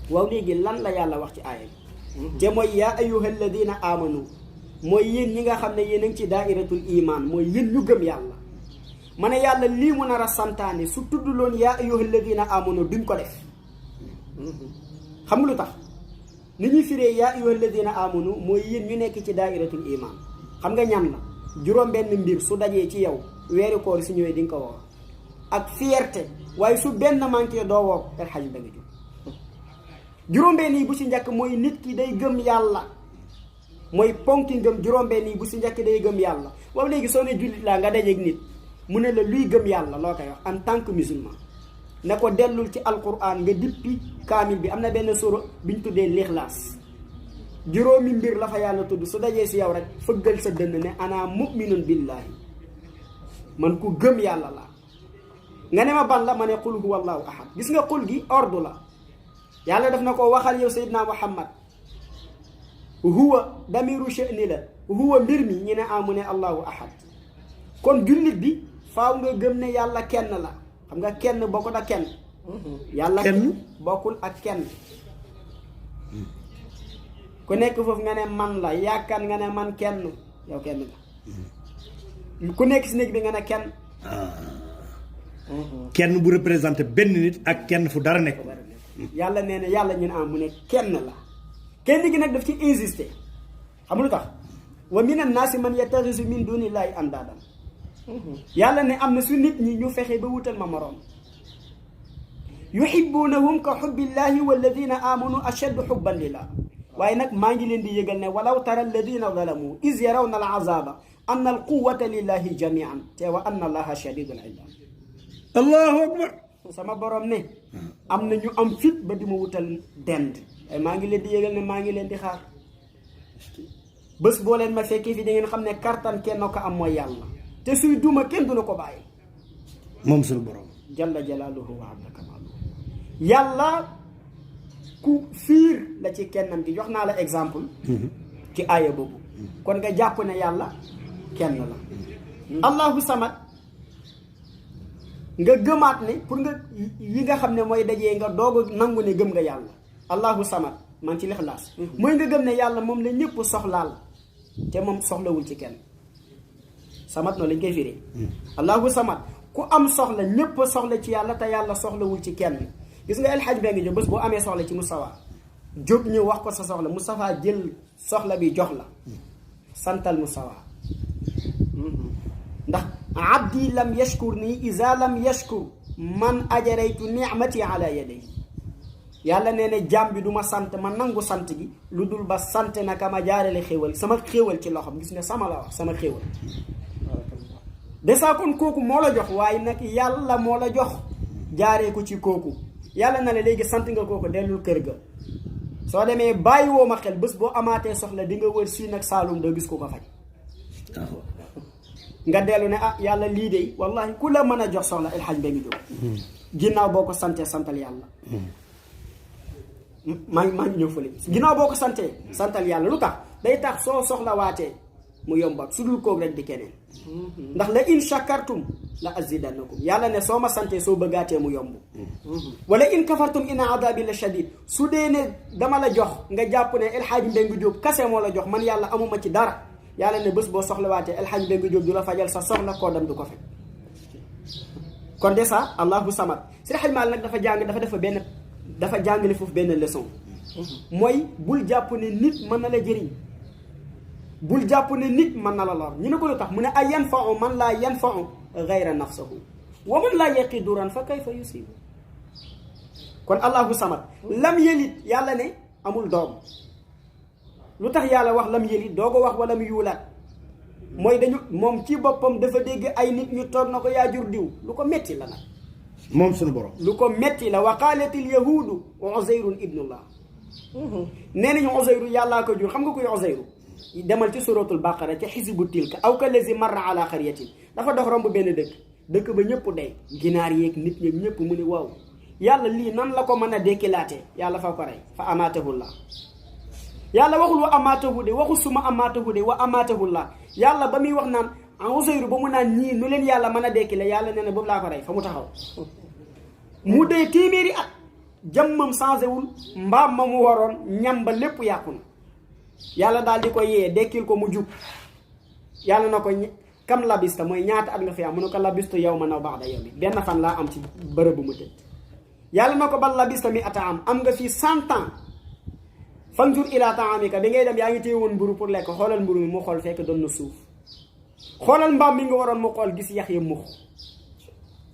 waaw léegi lan la yàlla wax ci aaya bi te mooy yaa ayyuha alladina amanu mooy yéen ñi nga xam ne yéen a ngi ci daairatul iman mooy yéen ñu gëm yàlla ma ne yàlla lii mu nar a santaane su tudd loon yaa ayyuha alladina amanu duñ ko def xam nga lu tax ni ñuy firee yaa ayyuha alladina amanu mooy yéen ñu nekk ci daairatul iman xam nga ñan la juróom benn mbir su dajee ci yow weeru koor si ñëwee di nga ko woor ak fierté waaye su benn manqué doo woor El Hadj da nga jóg juróom-benn yi bu si njëkk mooy nit ki day gëm yàlla mooy ponki ngëm juróom-benn yi bu si njëkk day gëm yàlla waaw léegi soo ne jullit laa nga dajeeg nit mu ne la luy gëm yàlla loo koy wax en tant que musulman ne ko dellul ci alquran nga dippi kaamil bi am na benn sura biñ tuddee lixlaas juróomi mbir la fa yàlla tudd su dajee si yow rek fëggal sa dënn ne ana mu'minun billahi man ku gëm yàlla la nga ne ma ban la ma ne qul huwa allahu ahad gis nga qul gi ordre la yàlla daf na ko waxal yow Seydina Muhammad huwa damiru sha'ni la huwa mbir mi ñu ne amu ne allahu ahad kon jullit bi faaw nga gëm ne yàlla kenn la xam nga kenn bokkul ak kenn yàlla kenn bokkul ak kenn ku nekk foofu nga ne man la yaakaar nga ne man kenn yow kenn nga ku nekk si néeg bi nga ne kenn kenn bu représenté benn nit ak kenn fu dara nekk yàlla nee na yàlla ñu ne am mu ne kenn la kenn gi nag daf ci insister xam lu tax wa min annaasi man yattaxisu min dunillahi andaadan yàlla ne am na su nit ñi ñu fexe ba wutal ma moroom yuhibbunahum ka xubbillahi walladina amanu ashaddu xubban lillah waaye nag maa ngi leen di yëgal ne walaw tara alladina zalamu is yarawna al azaba anna al quwata lillahi jamian te wa anna allaha shadidul iqab allahu akbar sama borom ne am na ñu am fit ba di ma wutal dend ay maa ngi leen di yëgal ne maa ngi leen di xaar bés boo leen ma fekkee fi da ngeen xam ne kartan kenn ko am mooy yàlla te suy duma kenn duna ko bàyyi moom suñu borom jalla jalaaluhu wa azza kamaaluhu yàlla ku fiir la ci kennam gi jox naa la exemple ci aaya boobu kon nga jàpp ne yàlla kenn la allahu samad nga gëmaat ne pour nga yi nga xam ne mooy dajee nga doog a nangu ne gëm nga yàlla allahu samad man ci lixlaas mooy nga gëm ne yàlla moom la ñëpp soxlaal te moom soxlawul ci kenn samad noonu lañ koy firee allahu samad ku am soxla ñëpp soxla ci yàlla te yàlla soxlawul ci kenn gis nga El Hadj Mbengue Diop bés boo amee soxla ci Moustapha jóg ñëw wax ko sa soxla Moustapha jël soxla bi jox la santal Moustapha ndax abdi lam yashkur nii isa lam yashkur man ajaraytu nicmati ala yaday yàlla nee ne jaam bi du ma sant ma nangu sant gi lu dul ba sant naka ma jaarale xéewal sama xéewal ci loxom gis nga sama la wax sama xéewal desaa kon kooku moo la jox waaye nag yàlla moo la jox jaaree ko ci kooku yàlla na la léegi sant nga kooku dellul kër ga soo demee bàyyi woo ma xel bés boo amaatee soxla di nga wër Siin ak Saalum doo gis ko ko faj nga dellu ne ah yàlla lii de wallahi ku la mën a jox soxla El Hadj Mbengue Diop ginnaaw boo ko santee santal yàlla maa ngi ñëw fële ginnaaw boo ko santee santal yàlla lu tax day tax soo soxla waatee mu yombat su dul koog rek di keneen ndax la in shakartum la azidannakum yàlla ne soo ma santee soo bëggaatee mu yomb wala in kafartum inna adabi la shadid su dee ne dama la jox nga jàpp ne El Hadj Mbengue Diop kase moo la jox man yàlla amuma ci dara yàlla ne bés boo soxlawaatee El Hadj Mbengue Diop du la fajal sa soxla koo dem du ko fekk kon de ça allahu samad si xajmaal nag dafa jàngale foofu benn leçon mooy bul jàpp ne nit mën na la jëriñ bul jàpp ne nit mën na la lor ñu ne ko lu tax mu ne ay yanfa'u man laa yanfa'u ghayra nafsahu wa man laa yaqi duran fa kayfa yusibu kon allahu samad lam yelit yàlla ne amul doom lu tax yàlla wax lam yelit doo ko wax walam yuulaat mooy dañu moom ci boppam dafa dégg ay nit ñu toog na ko yaa jur diw lu ko metti la nag moom suñu borom lu ko metti la wa qaalatil yahuudu uzayrun ibnullah nee nañu uzayru yàllaa ko jur xam nga koy uzayru demal ci suratul baqara ci xisibu tilka aw ka lazi marra ala xaryatin dafa dox romb benn dëkk ba ñëpp day ginaar yeeg nit ñeeg ñëpp mu ne waaw yàlla lii nan la ko mën a dekkilaatee yàlla fa ko rey fa amaatahullah yàlla waxul wa amaatahu de waxul suma amaatahu de wa amaatahullah yàlla ba muy wax naan Uzayru ba mu naan ñii nu leen yàlla mën a dekkile yàlla nee na boobu laa ko rey fa mu taxaw mu dee téeméeri at jëmmam changé wul mbaam ma mu waroon ñam ba lépp yàqu na yàlla daal di ko yee dekkil ko mu jub yàlla na ko kam labista mooy ñaata at nga fi am mu ne ko labistu yow ma naw ba'da yawmi benn fan laa am ci bërëb bu mu tëdd yàlla na ko bal labista mi ata am nga fii 100 ans fanzur ila ta'amika bi ngay dem yaa ngi téye woon mburu pour lekk xoolal mburu mi mu xool fekk doon na suuf xoolal mbaam mi nga waroon mu xool gis yax ya mux